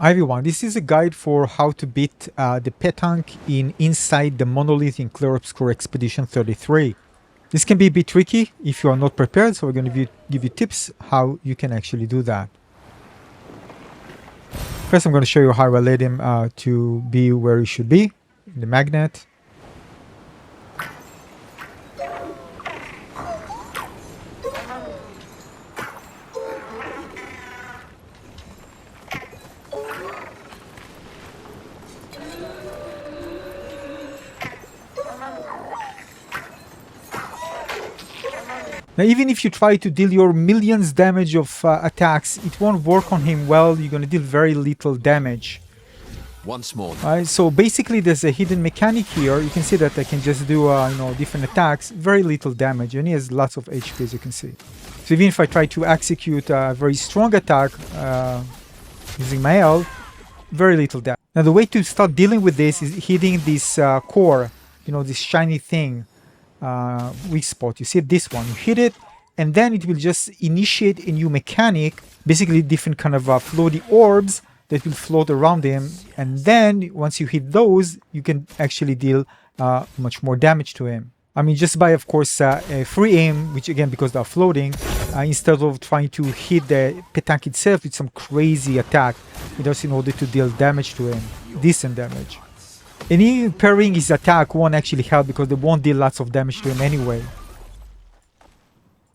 Hi everyone, this is a guide for how to beat the Petank in Inside the Monolith in Clair Obscur Expedition 33. This can be a bit tricky if you are not prepared, so we're going to give you tips how you can actually do that. First I'm going to show you how I led him to be where he should be, in the magnet. Now, even if you try to deal your millions damage of attacks, it won't work on him well. You're going to deal very little damage. Once more. Right, so basically there's a hidden mechanic here. You can see that I can just do different attacks, very little damage, and he has lots of HP, as you can see. So even if I try to execute a very strong attack using my L, very little damage. Now the way to start dealing with this is hitting this core, this shiny thing. Weak spot. You see this one, you hit it, and then it will just initiate a new mechanic, basically different kind of floaty orbs that will float around him, and then once you hit those, you can actually deal much more damage to him. I mean, just by, of course, a free aim, which again, because they're floating, instead of trying to hit the Pétank itself with some crazy attack, just in order to deal damage to him, decent damage. Any parrying his attack won't actually help because they won't deal lots of damage to him anyway.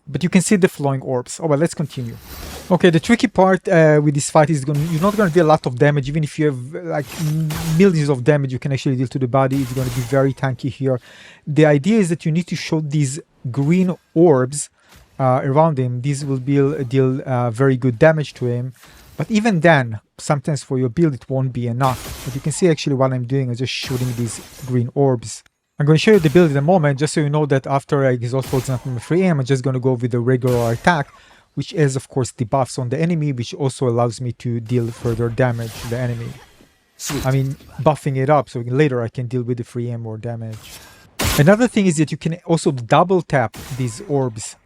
But you can see the flowing orbs. Oh well, let's continue. Okay, the tricky part with this fight is you're not going to deal a lot of damage. Even if you have like millions of damage you can actually deal to the body, it's going to be very tanky here. The idea is that you need to show these green orbs around him. These will deal very good damage to him. But even then, sometimes for your build it won't be enough. But you can see actually what I'm doing is just shooting these green orbs. I'm going to show you the build in a moment, just so you know that after I exhaust, for example, my free aim, I'm just going to go with the regular attack, which has, of course, debuffs on the enemy, which also allows me to deal further damage to the enemy. Sweet. I mean, buffing it up, so later I can deal with the free aim more damage. Another thing is that you can also double tap these orbs.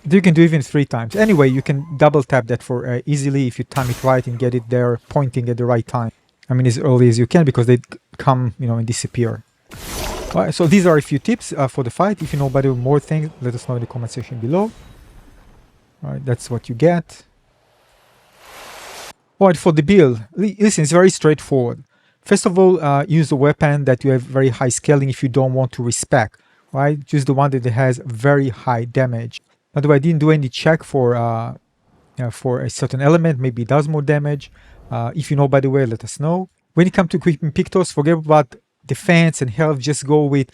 You can do even 3 times. Anyway, you can double tap that for easily if you time it right and get it there pointing at the right time. I mean, as early as you can, because they come, and disappear. Alright, so these are a few tips for the fight. If you know about more things, let us know in the comment section below. Alright, that's what you get. Alright, for the build, listen, it's very straightforward. First of all, use a weapon that you have very high scaling if you don't want to respec. Right, choose the one that has very high damage. By the way, I didn't do any check for a certain element. Maybe it does more damage. If you know, by the way, let us know. When it comes to equipping pictos, forget about defense and health. Just go with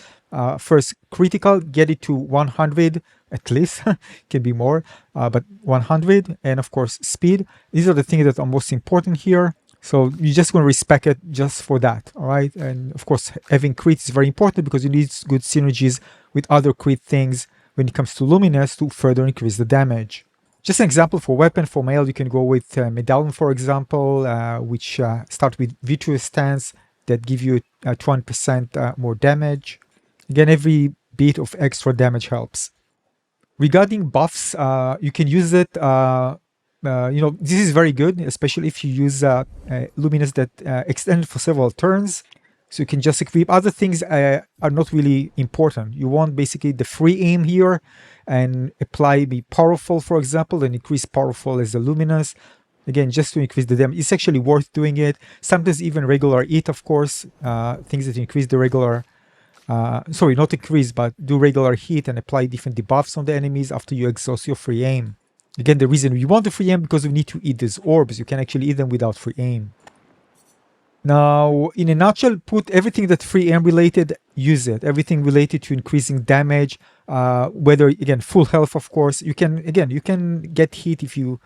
first critical, get it to 100 at least. Can be more, but 100, and of course speed. These are the things that are most important here. So you're just going to respec it just for that, all right? And of course, having crit is very important because you need good synergies with other crit things when it comes to luminas to further increase the damage. Just an example for weapon, for male, you can go with medallion, for example, which start with virtuous stance that give you 20% more damage. Again, every bit of extra damage helps. Regarding buffs, you can use it. This is very good, especially if you use luminas that extend for several turns. So you can just equip. Other things are not really important. You want basically the free aim here and apply be powerful, for example, and increase powerful as the luminas. Again, just to increase the damage. It's actually worth doing it. Sometimes even regular hit, of course, things that increase the regular, sorry, not increase, but do regular hit and apply different debuffs on the enemies after you exhaust your free aim. Again, the reason you want the free aim because you need to eat these orbs. You can actually eat them without free aim. Now, in a nutshell, put everything that's free aim related, use it. Everything related to increasing damage, whether, again, full health, of course. You can get hit if you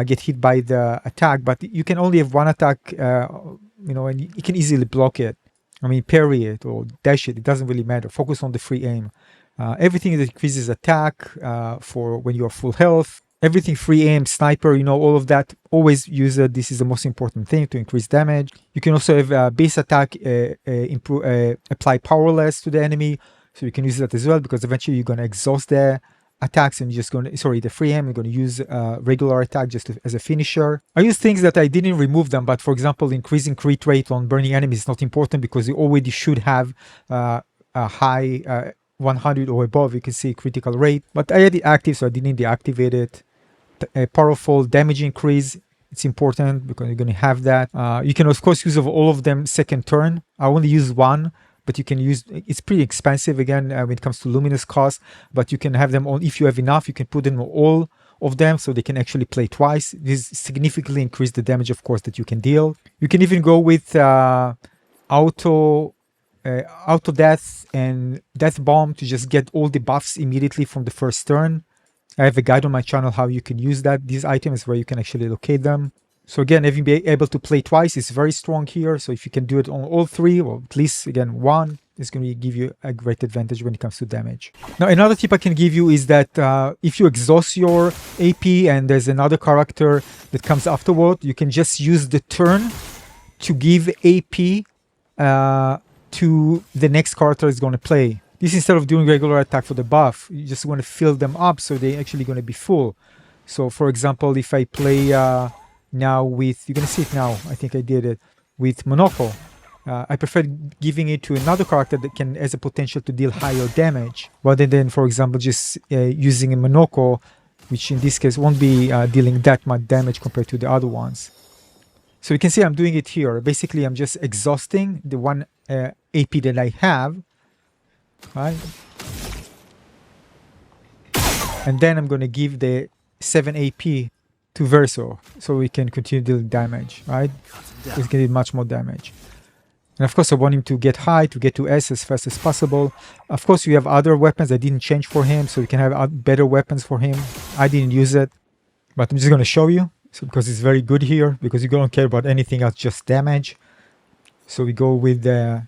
get hit by the attack, but you can only have one attack, and you can easily block it. I mean, parry it or dash it. It doesn't really matter. Focus on the free aim. Everything that increases attack for when you are full health. Everything free aim, sniper, all of that, always use it. This is the most important thing to increase damage. You can also have base attack, apply powerless to the enemy. So you can use that as well because eventually you're going to exhaust the attacks and just going to, sorry, the free aim, I'm going to use regular attack just as a finisher. I use things that I didn't remove them, but for example, increasing crit rate on burning enemies is not important because you already should have a high 100 or above, you can see critical rate, but I had it active, so I didn't deactivate it. A powerful damage increase, it's important because you're going to have that. You can of course use of all of them second turn. I only use one, but you can use, it's pretty expensive again when it comes to luminous cost, but you can have them on, if you have enough, you can put them on all of them so they can actually play twice. This significantly increase the damage, of course, that you can deal. You can even go with auto death and death bomb to just get all the buffs immediately from the first turn. I have a guide on my channel how you can use that. These items where you can actually locate them. So again, having been able to play twice is very strong here. So if you can do it on all three, or at least again one, it's going to give you a great advantage when it comes to damage. Now another tip I can give you is that if you exhaust your AP and there's another character that comes afterward, you can just use the turn to give AP to the next character is going to play. This instead of doing regular attack for the buff, you just want to fill them up so they're actually going to be full. So for example, if I play now with, you're going to see it now, I think I did it, with Monoko. I prefer giving it to another character that has a potential to deal higher damage, rather than, for example, just using a Monoko, which in this case won't be dealing that much damage compared to the other ones. So you can see I'm doing it here. Basically, I'm just exhausting the one AP that I have, right? And then I'm going to give the 7 AP to Verso, so we can continue dealing damage, right? It's going to do much more damage. And of course, I want him to get high, to get to S as fast as possible. Of course, you have other weapons I didn't change for him, so you can have better weapons for him. I didn't use it, but I'm just going to show you, so because it's very good here, because you don't care about anything else, just damage. So we go with the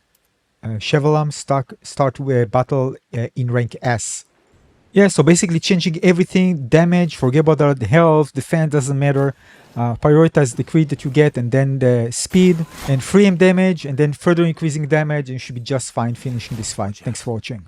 Chevalam, start with a battle in rank S. Yeah, so basically changing everything, damage, forget about the health, defense, doesn't matter. Prioritize the crit that you get, and then the speed and free aim damage, and then further increasing damage, and you should be just fine finishing this fight. Thanks for watching.